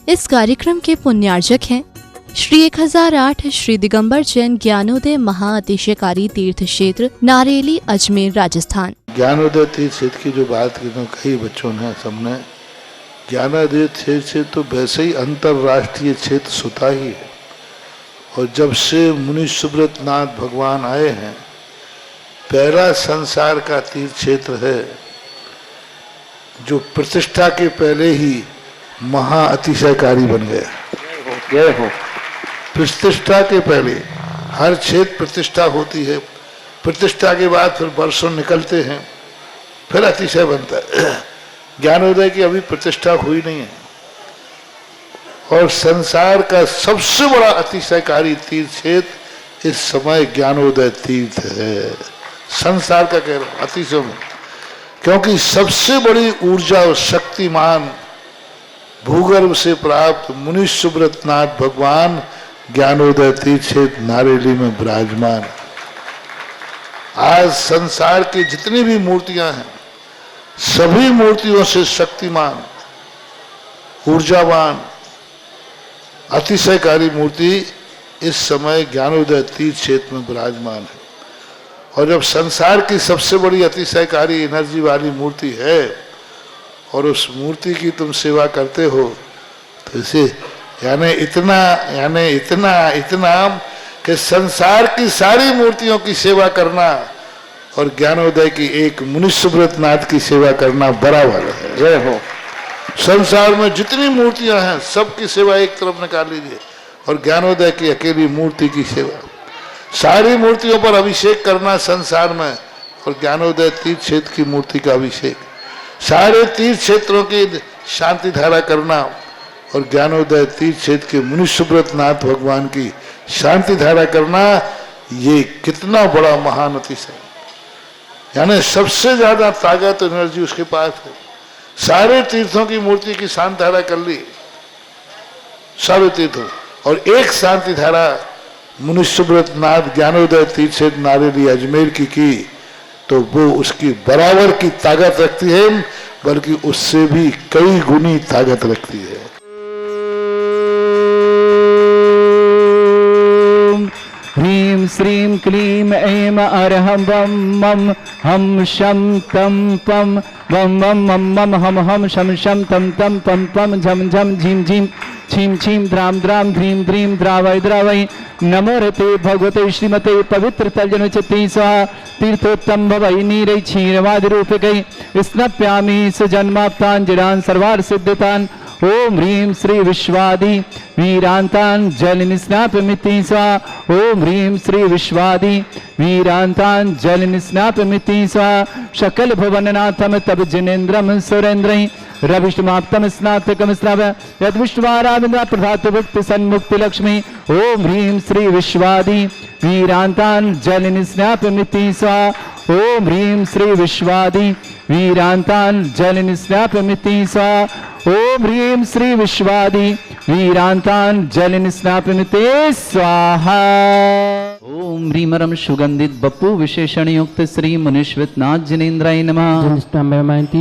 इस कार्यक्रम के पुण्यार्जक हैं श्री 1008 श्री दिगंबर जैन ज्ञानोदय महाअतिशयकारी तीर्थ क्षेत्र नारेली अजमेर राजस्थान। ज्ञानोदय तीर्थ क्षेत्र की जो बात की तो कई बच्चों ने सबने ज्ञानोदय क्षेत्र से तो वैसे ही अंतर्राष्ट्रीय क्षेत्र सुता ही है। और जब से मुनि सुब्रत नाथ भगवान आए हैं, पहला संसार का तीर्थ क्षेत्र है जो प्रतिष्ठा के पहले ही महाअतिशयकारी बन गया। प्रतिष्ठा के पहले हर क्षेत्र प्रतिष्ठा होती है, प्रतिष्ठा के बाद फिर वर्षों निकलते हैं, फिर अतिशय बनता है। ज्ञानोदय की अभी प्रतिष्ठा हुई नहीं है और संसार का सबसे बड़ा अतिशयकारी तीर्थ क्षेत्र इस समय ज्ञानोदय तीर्थ है। संसार का कह रहा हूं अतिशय में, क्योंकि सबसे बड़ी ऊर्जा और शक्तिमान भूगर्भ से प्राप्त मुनि सुब्रत नाथ भगवान ज्ञानोदय तीर्थ क्षेत्र नारेली में विराजमान। आज संसार की जितनी भी मूर्तियां हैं, सभी मूर्तियों से शक्तिमान, ऊर्जावान, अतिशयकारी मूर्ति इस समय ज्ञानोदय तीर्थ क्षेत्र में विराजमान है। और जब संसार की सबसे बड़ी अतिशयकारी एनर्जी वाली मूर्ति है और उस मूर्ति की तुम सेवा करते हो, तो इसे यानी इतना कि संसार की सारी मूर्तियों की सेवा करना और ज्ञानोदय की एक मुनि सुब्रत नाथ की सेवा करना बराबर है। जय हो। संसार में जितनी मूर्तियां हैं सबकी सेवा एक तरफ निकाल लीजिए और ज्ञानोदय की अकेली मूर्ति की सेवा। सारी मूर्तियों पर अभिषेक करना संसार में और ज्ञानोदय तीर्थ क्षेत्र की मूर्ति का अभिषेक। सारे तीर्थ क्षेत्रों की शांति धारा करना और ज्ञानोदय तीर्थ क्षेत्र के मुनि सुब्रत नाथ भगवान की शांति धारा करना, ये कितना बड़ा महान अतिशय। यानी सबसे ज्यादा ताकत एनर्जी उसके पास है। सारे तीर्थों की मूर्ति की शांति धारा कर ली, सारे तीर्थों, और एक शांति धारा मुनि सुब्रत नाथ ज्ञानोदय तीर्थ क्षेत्र नारेली अजमेर की तो वो उसकी बराबर की ताकत रखती है, बल्कि उससे भी कई गुनी ताकत रखती है। ह्रीं श्रीं क्लीं ऐं अरहं वं मं हम शं तं पं वं वं मं मं हम हम शं शं तं तं पं पं झं झं झीं झीं छीं छीं द्रां द्रां ध्रीं द्रीं द्रावय द्रावय नमो रते भगवते श्रीमते पवित्र तर्जन चित्ते स्वाहा तीर्थोत्तम भवै नीरै क्षीरवादि रूपकै स्नप्यामि सुजन्माप्तान् सर्वार्थ सिद्धतान्। ओम ह्रीं श्री विश्वादि वीरांतान् जल निस्नापमिति स्वाहा। ओम ह्रीं श्री विश्वादि वीरांतान् जल निस्नापमिति स्वाहा। सकल भुवननाथम तब जिनेन्द्रम सुरेन्द्रै रविष्टमाप्तम स्नातकम स्नाव यद्विष्णुवाराविंद्र प्रभात भुक्ति सन्मुक्ति लक्ष्मी। ओम ह्रीं श्री विश्वादि वीरांतान् जल निस्नापमिति स्वाहा। ओम ह्रीं श्री विश्वादि वीरांतान् जल निस्नापमिति स्वाहा। ओम ह्रीं श्री विश्वादि वीरांतान् जल निस्नापमिति स्वाहा। ओम ह्रीमरम सुगंधित बप्पु विशेषण युक्त श्री मुनिश्वित नाथ जिनेन्द्राय नमः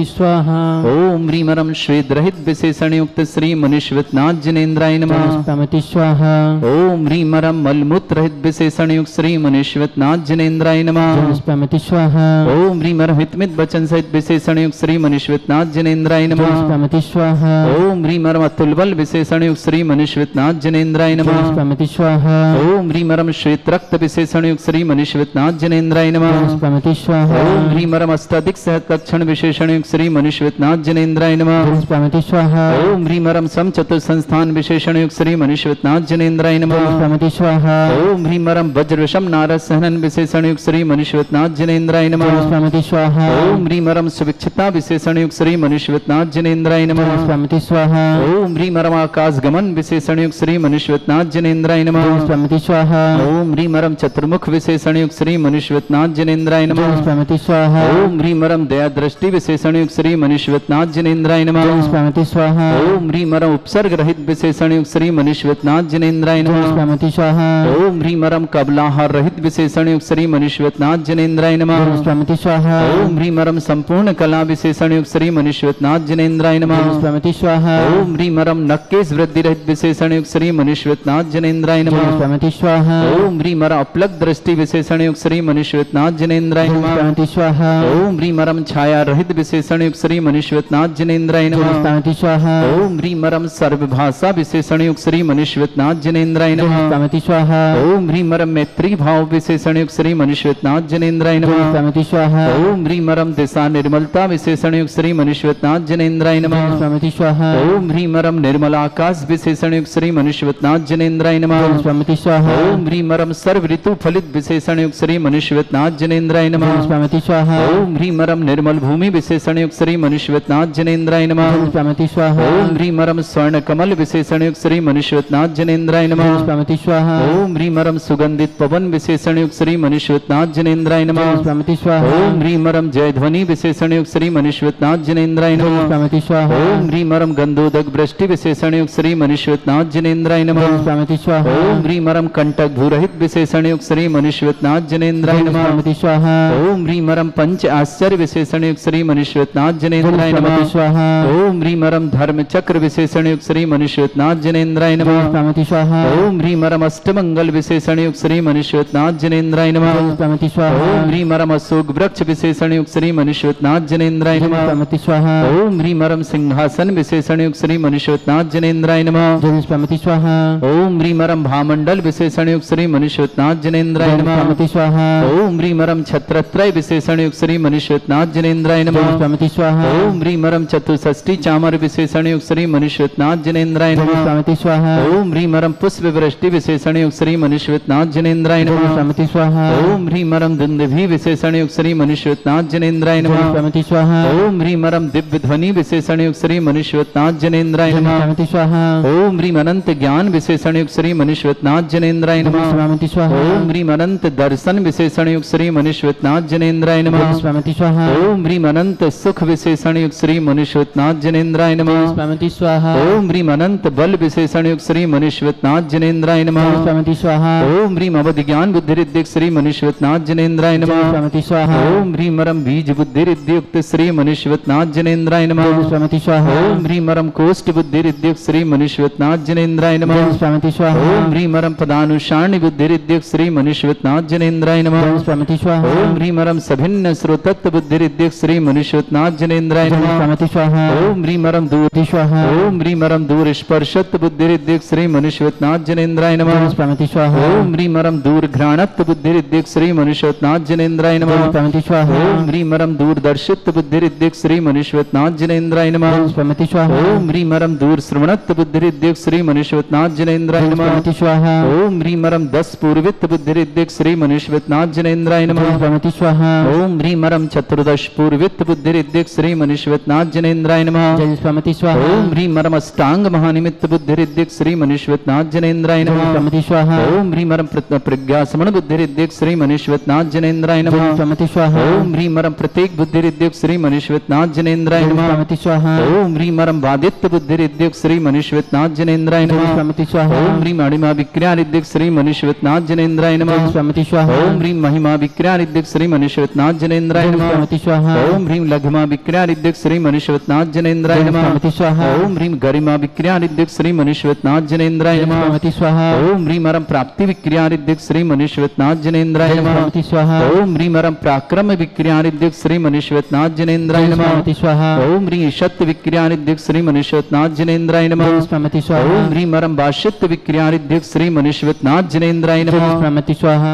स्वाहा। ओम ह्रीमरम श्वेत रहित विशेषण युक्त श्री मुनिश्वित नाथ जिनेन्द्राय नमः स्वाहा। ओम ह्रीमरम मलमूत्र रहित विशेषण युक्त श्री मुनिश्वित नाथ जिनेन्द्राय नमः स्वाहा। ओम ह्रीमरम हितमित वचन सहित विशेषण युक्त श्री मुनिश्वित नाथ जिनेन्द्राय नमः स्वाहा। ओम ह्रीमरम अतुल बल विशेषण युक्त श्री मुनिश्वित नाथ जिनेन्द्राय नमः स्वाहा। ओम ह्रीमरम श्वेत रक्त विशेषण युक्त श्री मुनिश्वित नाथ जिनेन्द्राय नमः स्वाहा। ओम ह्रीमरम अष्टाधिक सहत लक्षण विशेषण युक्त श्री मुनिश्वित नाथ जिनेन्द्राय नमः स्वाहा। ओम ह्रीमरम सम चतुर संस्थान विशेषण युक्त श्री मुनिश्वित नाथ जिनेन्द्राय नमः स्वाहा। ओम ह्रीमरम वज्र विषम नारद सहनन विशेषण युक्त श्री मुनिश्वित नाथ जिनेन्द्राय नमः स्वाहा। ओम ह्रीमरम सुविक्षिता विशेषण युक्त श्री मुनिश्वित नाथ जिनेन्द्राय नमः स्वाहा। ओम ह्रीमरम आकाश गमन विशेषण युक्त श्री मुनिश्वित नाथ जिनेन्द्राय नमः स्वाहा। ओम ह्रीमरम चतुर्मुख विशेषण युक्त श्री मनुष्यवतनाथ जिनेन्द्राय नमः स्वामिति स्वाहा ओम ह्रीम रम दया दृष्टि विशेषण युक्त श्री मनुष्यवतनाथ जिनेन्द्राय नमः स्वामिति स्वाहा ओम ह्रीम रम उपसर्ग रहित विशेषण युक्त श्री मनुष्यवतनाथ जिनेन्द्राय नमः स्वामिति स्वाहा ओम ह्रीम रम कबलाहार रहित विशेषण युक्त श्री मनुष्यवतनाथ जिनेन्द्राय नमः स्वामिति स्वाहा ओम ह्रीम रम संपूर्ण कला विशेषण युक्त श्री मनुष्यवतनाथ जिनेन्द्राय नमः स्वामिति स्वाहा ओम ह्रीम रम नक्केश वृद्धि रहित विशेषण युक्त श्री मनुष्यवतनाथ जिनेन्द्राय नमः स्वामिति स्वाहा ओम ह्रीम रम अपलक दृष्टि विशेषण युक्त श्री मनुष्यवतनाथ जिनेन्द्राय नमः स्वामिति स्वाहा ओम ह्रीम रम छाया रहित विशेषण युक्त श्री मनुष्यवतनाथ जिनेन्द्राय नमः स्वामिति स्वाहा ओम ह्रीम रम सर्वभाषा विशेषण युक्त श्री मनुष्यवतनाथ जिनेन्द्राय नमः स्वामिति स्वाहा ओम ह्रीम रम मैत्री भाव विशेषण युक्त श्री मनुष्यवतनाथ जिनेन्द्राय नमः स्वामिति स्वाहा ओम ह्रीम रम दिशा निर्मलता विशेषण युक्त श्री मनुष्यवतनाथ जिनेन्द्राय नमः स्वामिति स्वाहा ओम ह्रीम रम निर्मल आकाश विशेषण युक्त श्री मनुष्यवतनाथ जिनेन्द्राय नमः स्वामिति स्वाहा ओम ह्रीम रम सर्व ऋतु फलित विशेषण युक्त श्री मनुष्यवतनाथ जिनेन्द्राय नमः स्वामिति स्वाहा ओम ह्रीम रम निर्मल भूमि विशेषण युक्त श्री मनुष्यवतनाथ जिनेन्द्राय नमः स्वामिति स्वाहा ओम ह्रीम रम स्वर्ण कमल विशेषण युक्त श्री मनुष्यवतनाथ जिनेन्द्राय नमः स्वामिति स्वाहा ओम ह्रीम रम सुगंधित पवन विशेषण युक्त श्री मनुष्यवतनाथ जिनेन्द्राय नमः स्वामिति स्वाहा ओम ह्रीम रम जय ध्वनि विशेषण युक्त श्री मनुष्यवतनाथ जिनेन्द्राय नमः स्वामिति स्वाहा ओम ह्रीम रम गंधोदक वृष्टि विशेषण युक्त श्री मनुष्यवतनाथ जिनेन्द्राय नमः स्वामिति स्वाहा ओम ह्रीम रम कंटक भूरहित विशेषण युक्त श्री मनुष्यवतनाथ जिनेन्द्राय नमः स्वामिति स्वाहा ओम ह्रीम रम पंच आश्चर्य विशेषण युक्त श्री मनुष्यवतनाथ जिनेन्द्राय नमः स्वामिति स्वाहा ओम ह्रीम रम धर्म चक्र विशेषण युक्त श्री मनुष्यवतनाथ जिनेन्द्राय नमः स्वामिति स्वाहा ओम ह्रीम रम अष्टमंगल विशेषण युक्त श्री मनुष्यवतनाथ जिनेन्द्राय नमः स्वामिति स्वाहा ओम ह्रीम रम अशोक वृक्ष विशेषण युक्त श्री मनुष्यवतनाथ जिनेन्द्राय नमः स्वामिति स्वाहा ओम ह्रीम रम सिंहासन विशेषण युक्त श्री मनुष्यवतनाथ जिनेन्द्राय नमः स्वामिति स्वाहा ओम ह्रीम रम भामंडल विशेषण युक्त श्री मनुष्यवतनाथ जिनेन्द्राय नमः स्वामिति स्वाहा ओम ह्रीम रम छत्रत्रय विशेषण युक्त श्री मनुष्यवतनाथ जिनेन्द्राय नमः स्वामिति स्वाहा ओम ह्रीम रम चतुष्षष्टि चामर विशेषण युक्त श्री मनुष्यवतनाथ जिनेन्द्राय नमः स्वामिति स्वाहा ओम ह्रीम रम पुष्प वृष्टि विशेषण युक्त श्री मनुष्यवतनाथ जिनेन्द्राय नमः स्वामिति स्वाहा ओम ह्रीम रम दुंदुभि विशेषण युक्त श्री मनुष्यवतनाथ जिनेन्द्राय नमः स्वामिति स्वाहा ओम ह्रीम रम दिव्य ध्वनि विशेषण युक्त श्री मनुष्यवतनाथ जिनेन्द्राय नमः स्वामिति स्वाहा ओम ह्रीम अनंत ज्ञान विशेषण युक्त श्री मनुष्यवतनाथ जिनेन्द्राय नमः स्वामिति स्वाहा ओम ह्रीम अनंत दर्शन विशेषण युक्त श्री मनुष्यवतनाथ जिनेन्द्राय नमः स्वामिति स्वाहा ओम ह्रीम अनंत सुख विशेषण युक्त श्री मनुष्यवतनाथ जिनेन्द्राय नमः स्वामिति स्वाहा ओम ह्रीम अनंत बल विशेषण युक्त श्री मनुष्यवतनाथ जिनेन्द्राय नमः स्वामिति स्वाहा ओम ह्रीम अवधि ज्ञान बुद्धि रिद्धिक श्री मनुष्यवतनाथ जिनेन्द्राय नमः स्वामिति स्वाहा ओम ह्रीम रम बीज बुद्धि रिद्युक्त श्री मनुष्यवतनाथ जिनेन्द्राय नमः स्वामिति स्वाहा ओम ह्रीम रम कोष्ठ बुद्धि रिद्युक्त श्री मनुष्यवतनाथ जिनेन्द्राय नमः स्वामिति स्वाहा ओम ह्रीम रम पदानुसारणी बुद्धि रिद्युक्त श्री मनुष्यवतनाथ जिनेन्द्राय नमः स्वामिति स्वाहा ओम ह्रीम रम सभिन्न श्रोतत्व बुद्धि रिद्युक्त श्री मनुष्यवतनाथ जिनेन्द्राय नमः स्वामिति स्वाहा ओम ह्रीम रम दूर स्वाहा ओम ह्रीम रम दूर स्पर्शत्व बुद्धि रिद्युक्त श्री मनुष्यवतनाथ जिनेन्द्राय नमः स्वामिति स्वाहा ओम ह्रीम रम दूर घ्राणत्व बुद्धि रिद्युक्त श्री मनुष्यवतनाथ जिनेन्द्राय नमः स्वामिति स्वाहा ओम ह्रीम रम दूरदर्शित्व बुद्धि रिद्युक्त श्री मनुष्यवतनाथ जिनेन्द्राय नमः स्वामिति स्वाहा ओम ह्रीम रम दूर श्रवणत्व बुद्धि रिद्युक्त श्री मनुष्यवतनाथ जिनेन्द्राय नमः स्वामिति स्वाहा ओम ह्रीम रम दस पूर्वित्व बुद्धि रिद्युक्त श्री मनुष्यवतनाथ जिनेन्द्राय नमः स्वामिति स्वाहा ओम ह्रीम रम चतुर्दश पूर्वित्व बुद्धि रिद्युक्त श्री मनुष्यवतनाथ जिनेन्द्राय नमः स्वामिति स्वाहा ओम ह्रीम रम अष्टांग महानिमित्त बुद्धि रिद्युक्त श्री मनुष्यवतनाथ जिनेन्द्राय नमः स्वामिति स्वाहा ओम ह्रीम रम प्रज्ञा समण बुद्धि रिद्युक्त श्री मनुष्यवतनाथ जिनेन्द्राय नमः स्वामिति स्वाहा ओम ह्रीम रम प्रत्येक बुद्धि रिद्युक्त श्री मनुष्यवतनाथ जिनेन्द्राय नमः स्वामिति स्वाहा ओम ह्रीम रम वादित्य बुद्धि रिद्युक्त श्री मनुष्यवतनाथ जिनेन्द्राय नमः स्वामिति स्वाहा ओम ह्रीम अणिमा विक्रिया रिद्युक्त श्री मनुष्यवतनाथ जिनेन्द्राय नमः स्वामिति स्वाहा ओम ह्रीम महिमा विक्रिया रिद्युक्त श्री मनुष्यवतनाथ जिनेन्द्राय नमः स्वामिति स्वाहा ओम ह्रीम लघुमा विक्रिया रिद्युक्त श्री मनुष्यवतनाथ जिनेन्द्राय नमः स्वामिति स्वाहा ओम ह्रीम गरिमा विक्रिया रिद्युक्त श्री मनुष्यवतनाथ जिनेन्द्राय नमः स्वामिति स्वाहा ओम ह्रीम रम प्राप्ति विक्रिया रिद्युक्त श्री मनुष्यवतनाथ जिनेन्द्राय नमः स्वामिति स्वाहा ओम ह्रीम रम पराक्रम विक्रिया रिद्युक्त श्री मनुष्यवतनाथ जिनेन्द्राय नमः स्वामिति स्वाहा ओम ह्रीम ईशत्व विक्रिया रिद्युक्त श्री मनुष्यवतनाथ जिनेन्द्राय नमः स्वामिति स्वाहा ओम ह्रीम रम वाशित्व विक्रिया रिद्युक्त श्री मनुष्यवतनाथ जिनेन्द्राय नमः स्वामिति स्वाहा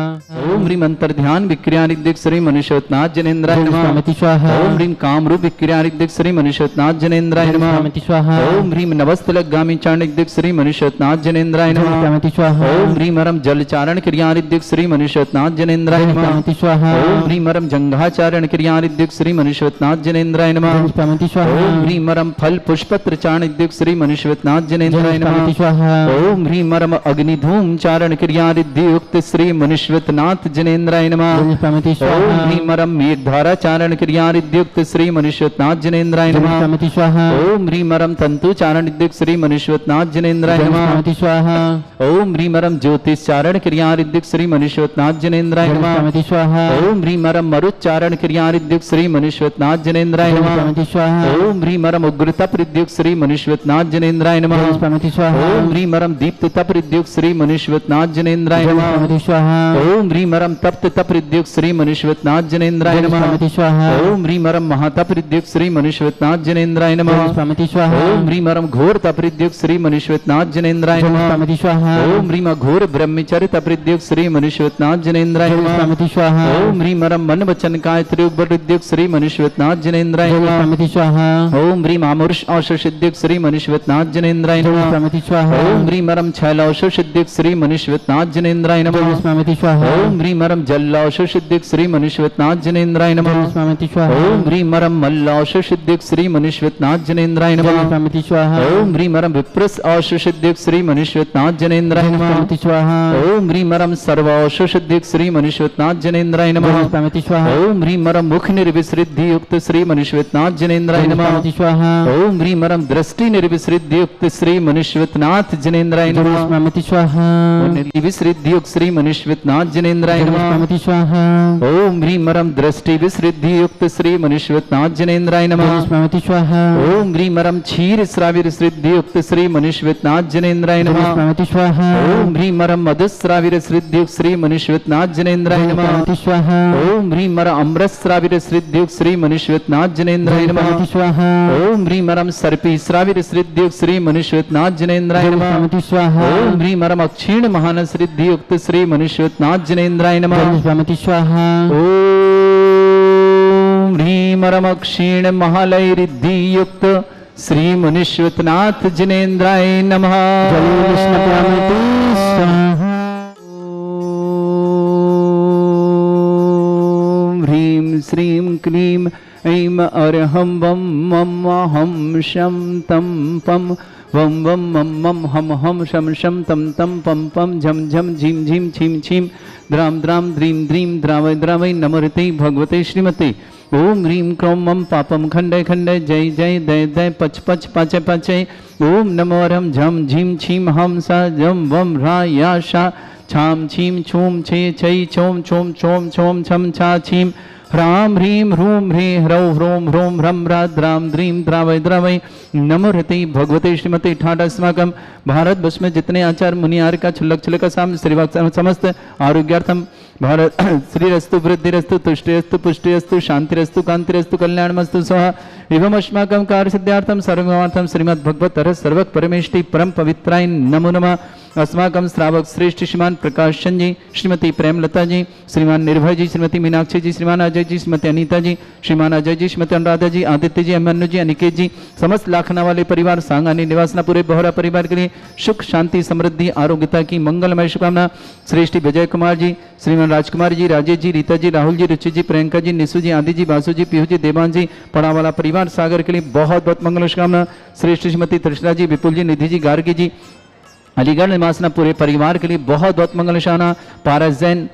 ओम ह्रीम अंतर्ध्यान विक्रिया रिद्युक्त श्री मनुष्यवतनाथ जिनेन्द्राय नमः स्वामिति स्वाहा ओम ह्रीम कामरूप विक्रिया रिद्युक्त श्री मनुष्यवतनाथ जिनेन्द्राय नमः स्वामिति स्वाहा ओम ह्रीम नवस्तलगामी चारण रिद्युक्त श्री मनुष्यवतनाथ जिनेन्द्राय नमः स्वामिति स्वाहा ओम ह्रीम रम जलचारण क्रिया रिद्युक्त श्री मनुष्यवतनाथ जिनेन्द्राय नमः स्वामिति स्वाहा ओम ह्रीम रम जंघाचारण क्रिया रिद्युक्त श्री मनुष्यवतनाथ जिनेन्द्राय नमः स्वामिति स्वाहा ओम ह्रीम रम फल पुष्पत्र चारण रिद्युक्त श्री मनुष्यवतनाथ जिनेन्द्राय नमः स्वामिति स्वाहा ओम ह्रीम रम अग्निधूम चारण क्रिया रिद्युक्त युक्त श्री मनुष्यनाथ जनेन्द्राय नमः। Pramati ओम Swaha. ह्रीमरम मेघधारा चारण क्रिया युक्त श्री मनुष्यनाथ जनेन्द्राय नमः। Pramati Swaha. ओम ह्रीमरम तंतु चारण युक्त श्री मनुष्यनाथ जनेन्द्राय नमः। Pramati Swaha. ओम ह्रीमरम ज्योतिष चारण क्रिया युक्त श्री मनुष्यनाथ जनेन्द्राय नमः। Pramati Swaha. ओम ह्रीमरम मरुच्चारण क्रिया युक्त श्री मनुष्यनाथ जनेन्द्राय नमः। Pramati Swaha. ओम ह्रीमरम उग्रता प्रद्युक्त श्री मनुष्यनाथ जनेन्द्राय नमः। Pramati Swaha. ओम ह्रीमरम दीप्तता प्रद्युक्त श्री मनुष्यनाथ जनेन्द्राय नमः। Pramati Swaha. ओम ह्रीमरम तप्त प्रद्युक्त श्री मनुष्यनाथ जनेन्द्राय नमः। Pramati Swaha. ओम ह्रीमरम महाता प्रद्युक्त श्री मनुष्यनाथ जनेन्द्राय नमः। Pramati Swaha. ओम ह्रीमरम घोर तप्रद्युक्त श्री मनुष्यनाथ जनेन्द्राय नमः। Pramati Swaha. ओम ह्रीम घोर ब्रह्मचर्य तप्रद्युक्त श्री मनुष्यनाथ जनेन्द्राय नमः। Pramati Swaha. ओम ह्रीमरम मन वचन काय प्रद्युक्त श्री मनुष्यनाथ जनेन्द्राय नमः। Pramati Swaha. ओम ह्रीम आमुष औषधिद्युक्त श्री मनुष्यनाथ जनेन्द्राय नमः। Pramati Swaha. ओम ह्रीमरम छैलौषधिद्युक्त श्री मनुष्यनाथ जनेन्द्राय नमः। Pramati Swaha. ओम ह्रीमरम जलौषधिद्युक्त श्री मनुष्यनाथ जनेन्द्राय नमः। Pramati Swaha. ओम ह्रीमरम मल्लौषधिद्युक्त श्री मनुष्यनाथ जनेन्द्राय नमः। Pramati Swaha. ओम ह्रीमरम विप्रस औषधिद्युक्त श्री मनुष्यनाथ जनेन्द्राय नमः। Pramati Swaha. ओम ह्रीमरम सर्वौषधिद्युक्त श्री मनुष्यनाथ जनेन्द्राय नमः। Pramati Swaha. ओम ह्रीमरम मुख निर्विसृद्धि युक्त श्री मनुष्यनाथ जनेन्द्राय नमः। Pramati Swaha. ओम ह्रीमरम दृष्टि निर्विसृद्धि युक्त श्री मनुष्यनाथ जनेन्द्राय नमः। Pramati Swaha. निर्विसृद्धि युक्त श्री मनुष्यनाथ जनेन्द्राय नमः। Pramati Swaha. ओम ह्रीमरम दृष्टि विसृद्धि युक्त श्री मनुष्यनाथ जनेन्द्राय नमः। Pramati Swaha. ओम ह्रीमरम क्षीर श्राविर सिद्धि युक्त श्री मनुष्यनाथ जनेन्द्राय नमः। Pramati Swaha. ओम ह्रीमरम मधुश्राविर सिद्धि युक्त श्री मनुष्यनाथ जनेन्द्राय नमः। Pramati Swaha. ओम ह्रीमरम अमृत श्राविर सिद्धि युक्त श्री मनुष्यनाथ जनेन्द्राय नमः। Pramati Swaha. ओम ह्रीमरम सर्पी श्राविर सिद्धि युक्त श्री मनुष्यनाथ जनेन्द्राय नमः। Pramati Swaha. ओम ह्रीमरम अक्षीण महान सिद्धि युक्त श्री मनुष्यनाथ जनेन्द्राय नमः। Pramati Swaha. ओम ह्रीमरम अक्षीण महालय रिद्धि युक्त श्री मनुष्यनाथ जनेन्द्राय नमः। Krishna Pramati Swaha. ओम ह्रीं श्रीं क्लीं ऐं अरहं वं मम हम शं तं पं वं वं मम मम हम शं शं तं तं पं पं झं झं झीं झीं छीं छीं द्रां द्रां द्रीं द्रीं द्रावय द्रावय नमोते भगवते श्रीमते। ओम ह्रीं क्रों मम पापम खंडय खंडय जय जय दय दय पच पच पाचय पाचय। ओम नमो रम झम झीं छीं हम सा जम वम रा या शा छाम छीं छूम छे छै छोम छोम छोम छोम छम छा छीं ह्रां ह्रीं ह्रूं ह्रे ह्रौं ह्रों ह्रों ह्रं द्रां द्रीं द्रावय द्रावय नमो हृते भगवते श्रीमते। ठाट अस्माकं भारत वर्ष में जितने आचार मुनियार का छुल्लक साम श्रीवाक समस्त आरोग्यार्थम भारत श्रीरस्तु वृद्धिरस्तु तुष्टिरस्तु पुष्टिरस्तु शांतिरस्तु कांतिरस्तु कल्याणमस्तु स्वाहा। एवं अस्माकं कार्य सिद्धार्थम सर्वमार्थम श्रीमद् भगवत सर्वक परमेष्टि परम पवित्राय नमो नमः। अस्माकं श्रावक श्रेष्ठ श्रीमान प्रकाश चंद जी, श्रीमती प्रेमलता जी, श्रीमान निर्भय जी, श्रीमती मीनाक्षी जी, श्रीमान अजय जी, श्रीमती अनीता जी, श्रीमान अजय जी, श्रीमती अनुराधा जी, आदित्य जी, अभिमन्यु जी, अनिकेत जी, समस्त लाखना वाले परिवार सांगानी निवासना पूरे बोहरा परिवार के लिए सुख शांति समृद्धि आरोग्यता की मंगलमय शुभकामना। श्रेष्ठ विजय कुमार जी, श्रीमान राजकुमार जी, राजेश जी, रीता जी, राहुल जी, रुचि जी, प्रियंका जी, निशु जी, आदि जी, बासु जी, पीहू जी, देवान जी, पड़ावाला परिवार सागर के लिए बहुत बहुत मंगल शुभकामना। श्रेष्ठ श्रीमती त्रिशला जी, विपुल जी, निधि जी, गार्गी जी, अलीगढ़ निवासना पूरे परिवार के लिए बहुत बहुत मंगल शाना। पारस जैन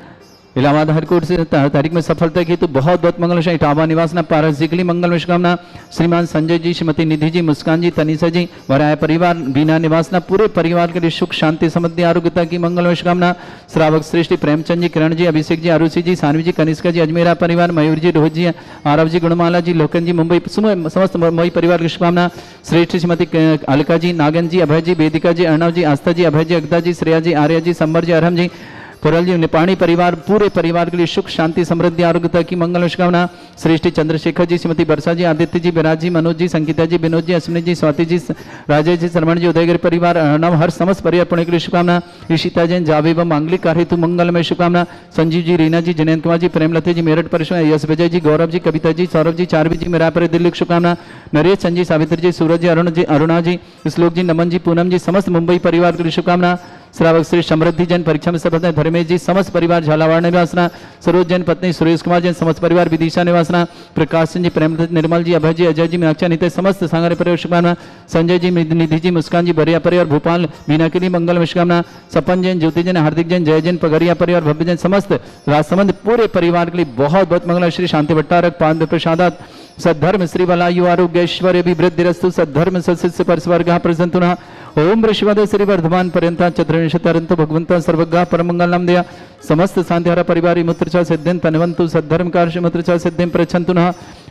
इलाहाबाद हाईकोर्ट से तारीख में सफलता की तो बहुत बहुत मंगल शाह। इटावा निवासना पारस जी के लिए मंगल शुभकामना। श्रीमान संजय जी, श्रीमती निधि जी, मुस्कान जी, तनीसा जी, वराय परिवार बीना निवासना पूरे परिवार के लिए सुख शांति समृद्धि आरोग्यता की मंगल शुभकामना। श्रावक श्रेष्ठ प्रेमचंद जी, किरण जी, अभिषेक जी, आरुषि जी, सानवी जी, कनिष्का जी, अजमेरा परिवार, मयूर जी, रोहित जी, आरव जी, गुणमाला जी, लोकन जी, मुंबई समस्त मोई परिवार की शुभकामना। श्रेष्ठ श्रीमती अलका जी, नागन जी, अभय जी, वेदिका जी, अर्णव जी, आस्था जी, अभय जी, अगदा जी, श्रेया जी, आर्या जी, संबर जी, अरहम जी, पुरल जी, निपाणी परिवार पूरे परिवार के लिए सुख शांति समृद्धि आरोग्यता की मंगल शुभकामना। श्रेष्ठ चंद्रशेखर जी, श्रीमती वर्षा जी, आदित्य जी, विराज जी, मनोज जी, संगीता जी, विनोद जी, अश्विनी जी, स्वाति जी, राजेश जी, श्रवण जी, उदयगिरी परिवार, अर्णव हर समस्त परिवार पुण्य के लिए शुभकामना। ईशिता जैन, जावे व मांगलिक कार्य हेतु मंगलमय शुभकामना। संजीव जी, रीना जी, जयंत कुमार जी, प्रेमलता जी, मेरठ परिश्रम, यश विजय जी, गौरव जी, कविता जी, सौरभ जी, चारवी जी, मेरा पर दिल्ली शुभकामना। नरेश संजी, सावित्री जी, सूरज जी, अरुण जी, अरुणा जी, श्लोक जी, नमन जी, पूनम जी, समस्त मुंबई परिवार के लिए शुभकामना। श्रावक श्री समृद्धि जैन परीक्षा में सफलता, धर्मेश जी समस्त परिवार झालावाड़ निवासना, सरोज जैन पत्नी सुरेश कुमार जैन समस्त परिवार विदिशा निवासना, प्रकाश जी प्रेम निर्मल जी अभय जी अजय जी मीनाक्षा नित्य समस्त सांगरे परिवार शुभकामना, संजय जी निधि जी मुस्कान जी बरिया परिवार भोपाल मीना के लिए मंगल शुभकामना, सपन जैन ज्योति जैन हार्दिक जैन जय जैन पगरिया परिवार भव्य जैन समस्त राजसमंद पूरे परिवार के लिए बहुत बहुत मंगल। श्री शांति भट्टारक पाद प्रसादात सद्धर्म श्री वलायु आरोग्य ऐश्वर्य विवृद्धिरस्तु सद्धर्म सस्य परस्वर्गः प्रसन्तुनः ओम ऋषिवद श्री वर्धमान पर्यंता चतुर्विंशत्यरंतो भगवंता सर्वज्ञ परमंगल नाम दया समस्त शांतिहारा परिवार मुत्रचा सिद्धिं तन्वन्तु सद्धर्म कार्य मुत्रचा सिद्धिं प्रच्छन्तु नः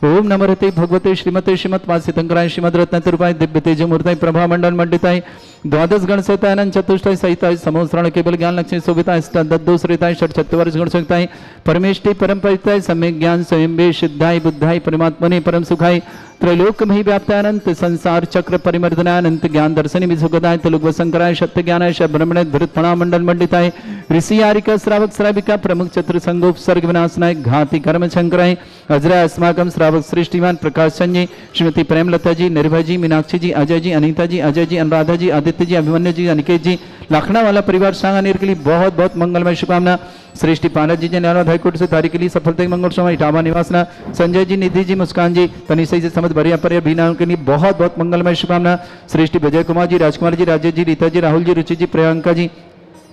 ओम नमः भगवते श्रीमते श्रीमत्वासितंकराय श्रीमद्रत्नतरूपाय दिव्य तेजमूर्ताय प्रभा मंडल मंडिताय द्वादश गण सहिताय चतुष्टय सहिताय समोश्रण केवल ज्ञान लक्ष्मी शोभिताय दद्दोश्रिताय षट चत्वारिश गण सहिताय परमेष्टि परम परिताय सम्यक ज्ञान स्वयं वे सिद्धाय बुद्धाय परमात्मने परम सुखाय त्रैलोक में व्याप्त अनंत संसार चक्र परिमर्दनाय अनंत ज्ञान दर्शनी विसुखदाय तुलुक शंकराय सत्य ज्ञानाय ब्रह्मणे धृतपणा मंडल मंडिताय ऋषि आरिका श्रावक श्राविका प्रमुख चतुर संगोप सर्ग विनाशनाय घाति कर्म शंकराय अजरा अस्माकम श्रावक श्रेष्ठीमान प्रकाश संजय श्रीमती प्रेमलता जी निर्भय जी मीनाक्षी जी अजय जी अनीता जी अजय जी अनुराधा जी आदित्य जी अभिमन्यु जी अनिकेत जी लखनऊ वाला परिवार सांगानेर के लिए बहुत बहुत मंगलमय शुभकामना। श्रेष्ठी पारद जी न्यायालय हाईकोर्ट से तारीख के लिए सफलता की मंगल समय इटावा निवासना संजय जी निधि जी मुस्कान जी तनिषा जी समझ बरिया पर बीना के लिए बहुत बहुत मंगलमय शुभकामना। श्रेष्ठी विजय कुमार जी राजकुमार जी राजेश जी रीता जी राहुल जी रुचि जी प्रियंका जी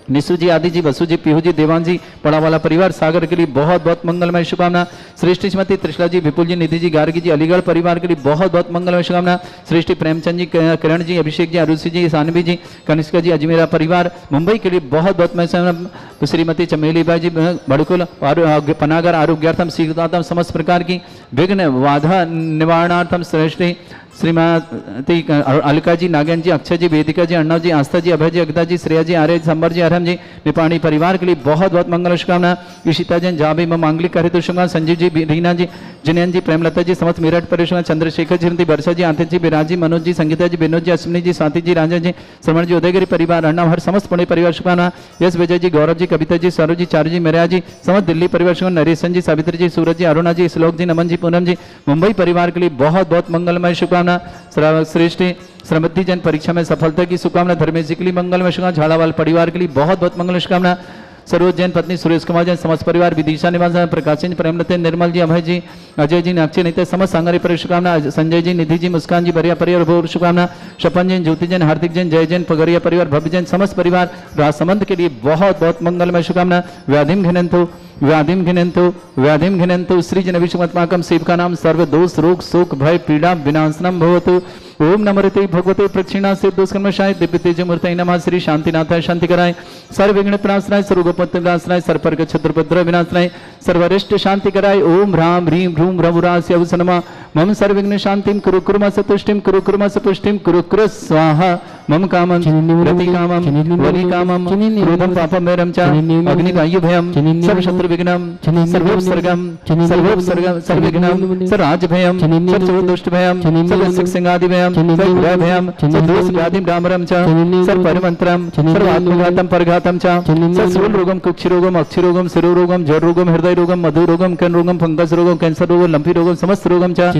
निशु जी आदि जी वसु जी पीहू जी देवान जी पड़ा वाला परिवार सागर के लिए बहुत बहुत मंगलमय शुभकामना। श्रेष्ठी श्रीमती त्रिशला जी विपुल जी निधि जी गार्गी जी अलीगढ़ परिवार के लिए बहुत बहुत मंगलमय शुभकामना। श्रेष्ठी प्रेमचंद जी किरण जी अभिषेक जी अरुषि जी सानवी जी कनिष्का जी अजमेरा परिवार मुंबई के लिए बहुत बहुत मैं श्रीमती चमेली बाई जी बड़कुल पनागर आरोग्यार्थम शीघ्रतार्थम समस्त प्रकार की विघ्न बाधा निवारणार्थम श्रेष्ठी श्रीमती अलका जी नागन जी अक्षय जी वेदिका जी अर्णव जी आस्था जी अभय जी अगदा जी श्रेया जी आर्य संबर जी अरहम जी निपाणी परिवार के लिए बहुत बहुत मंगल शुभकामना। ईशिता जैन जाबी मांगलिक कार्य शुभकामना। संजीव जी रीना जी जिनयन जी प्रेमलता जी समस्त मेरठ परिश्रम चंद्रशेखर जी वर्षा जी आतिथ जी विराज जी मनोज जी संगीता जी विनोद जी अश्विनी जी स्वाति जी राजा जी श्रवण जी उदयगिरी परिवार अर्णव हर समस्त पुणे परिवार शुभकामना। यश विजय जी गौरव जी कविता जी सरोज जी चारू जी मेरा जी समस्त दिल्ली परिवार शुभकामना। नरेशन जी सावित्री जी सूरज जी अरुणा जी श्लोक जी नमन जी पूनम जी मुंबई परिवार के लिए बहुत बहुत मंगलमय शुभकामना। श्रेष्ठी समृद्धि जन परीक्षा में सफलता की शुभकामना। धर्मेश जी के लिए मंगलमय शुभकामना। झालावाल परिवार के लिए बहुत बहुत मंगल शुभकामना। सरोज जैन पत्नी सुरेश कुमार जैन समस्त परिवार विदिशा निवास प्रकाश प्रेमलते निर्मल जी अभय जी अजय जी नाक्षी नित्य समस्त सांगरी पर शुभकामना। संजय जी निधि जी मुस्कान जी बरिया परिवार बहुत शुभकामना। शपन जैन ज्योति जैन हार्दिक जैन जय जैन पगरिया परिवार भव्य जैन समस्त परिवार राजसमंद के लिए बहुत बहुत मंगलमय शुभकामना। व्याधिम घिनंतु श्री जन विष्णुमात्माकम शिव का नाम सर्व दोष रोग शोक भय पीड़ा विनाशनम भवतु। ओम नमः भगवते प्रक्षिणा से दोषकर्मशाय दिव्य तेज मूर्तये नमः। श्री शांतिनाथाय शांति कराय सर्व विघ्न प्रणाशनाय सर्वगोपत्य विनाशनाय सर्पर्क छत्रपद्र विनाशनाय सर्वरिष्ट शांति कराय। ओम ह्राम ह्रीं ह्रूम ह्रवुरास्य नमः। मम सर्वविघ्न शांतिं कुरु कुर्म सतुष्टिं कुरु कुर्म सपुष्टिं कुरु कुरु स्वाहा। मम कामं रति कामं वली कामं क्रोधं पापं वैरं च अग्निकायु भयं सर्व शत्रु विघ्नं सर्वोपसर्गं सर्वविघ्नं सर्वराज भयं सर्वदुष्ट भयं सर्वसिंहादि भयं सर्वग्रह भयं सर्वदोष व्याधिं डामरं च सर्वपरिमन्त्रं सर्वात्मघातं परघातं च सर्वशूल रोगं कुक्षिरोगं अक्षिरोगं शिरोरोगं जड़रोगं हृदय रोगं मधु रोगं कर्ण रोगं फंगस रोगं कैंसर रोगं लंपी रोगं समस्त रोगं च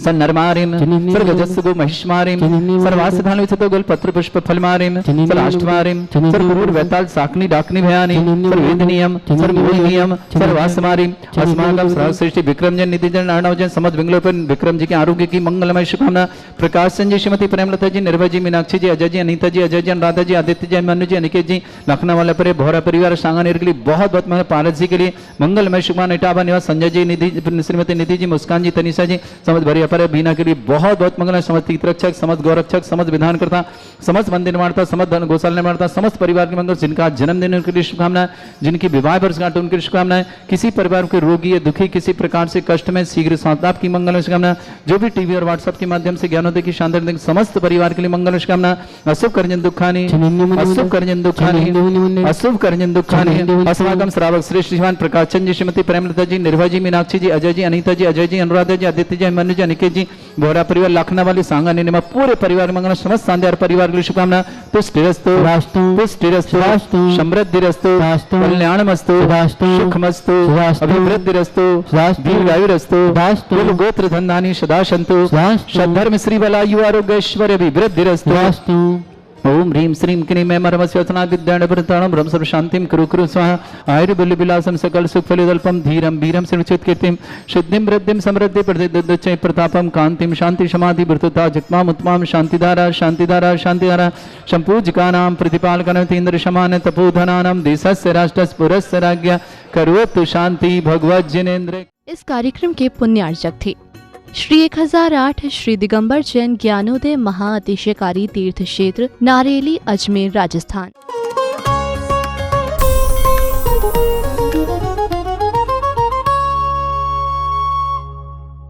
सन्नरमारिं सर्वजस्सुगो महिष्मारिं सर्वासधान गोल पत्र पुष्प फलमारिम सर्वाष्टमारिम सर्वपुरूर वैताल साकनी डाकनी भयानी सर्वेदनीयम सर्वमोहनीयम सर्वासमारिम अस्माकम श्रेष्ठी विक्रम जन निधि जन अर्णव जन समस्त विंगलोपन विक्रम जी के आरोग्य की मंगलमय शुभकामना। प्रकाश संजय श्रीमती प्रेमलता जी निर्भय जी मीनाक्षी जी अजय जी अनीता जी अजय जी अनुराधा जी आदित्य जी मनु जी अनिकेत जी लखनऊ वाला पर भोरा परिवार सांगानेर के लिए बहुत बहुत मंगल। पारस जी के लिए मंगलमय शुभकामना। इटावा निवास संजय जी निधि श्रीमती निधि जी मुस्कान जी तनिषा जी समस्त भरिया पर बीना के लिए बहुत बहुत मंगल। समस्त तीर्थरक्षक समस्त गौरक्षक समस्त विधानकर्ता समस्त मंदिर निर्माता समस्त धन गौशाला निर्माता समस्त परिवार के मंगल। जिनका जन्मदिन उनके लिए शुभकामनाएं जिनकी विवाह वर्षगांठ उनके लिए शुभकामनाएं। किसी परिवार के रोगी या दुखी किसी प्रकार से कष्ट में शीघ्र स्वास्थ्य की मंगल शुभकामना। जो भी टीवी और व्हाट्सएप के माध्यम से ज्ञानोदय की शानदार समस्त परिवार के लिए मंगल शुभकामना। अशुभ करजन दुखानी अशुभ करजन दुखानी अशुभ करजन दुखानी। अस्माकम श्रावक श्री श्रीमान प्रकाश चंद जी श्रीमती प्रेमलता जी निर्भय जी मीनाक्षी जी अजय जी अनीता जी अजय जी अनुराधा जी आदित्य जी मनु जी अनिकेत जी बोरा परिवार लखनऊ वाली सांगा निमा पूरे परिवार मंगल। समस्त शानदार परिवार के लिए शुभकामना। तुष्टिरस्तु पुष्टिरस्तु समृद्धिरस्तु कल्याणमस्तु सुखमस्तु अभिवृद्धिरस्तु दीर्घायुरस्तु कुल गोत्र धन्धानि सदा सन्तु सद्धर्म श्री बलायु आरोग्य ऐश्वर्य अभिवृद्धिरस्तु। ओम ह्रीं श्रीं क्लीं ऐं मरमस्वचना विद्याणवृताणं ब्रह्म सर्व शांतिं कुरु कुरु स्वाहा आयुर्बल्य विलासं सकल सुख फलितल्पं धीरं वीरं सुनिश्चित कीर्तिं सिद्धिं वृद्धिं समृद्धि प्रदिद्दच्चै प्रतापं कांतिं शांति समाधि वृतता जगमाम उत्माम शांतिधारा शांतिधारा शांतिधारा संपूजकानां प्रतिपालकानां तीन्द्र समान तपोधनानां देशस्य राष्ट्रस्य पुरस्य राज्ञा करोतु शांति भगवत जिनेन्द्र। इस कार्यक्रम के पुण्यार्चक थे श्री 1008 श्री दिगंबर जैन ज्ञानोदय महाअतिशयकारी तीर्थ क्षेत्र नारेली, अजमेर, राजस्थान।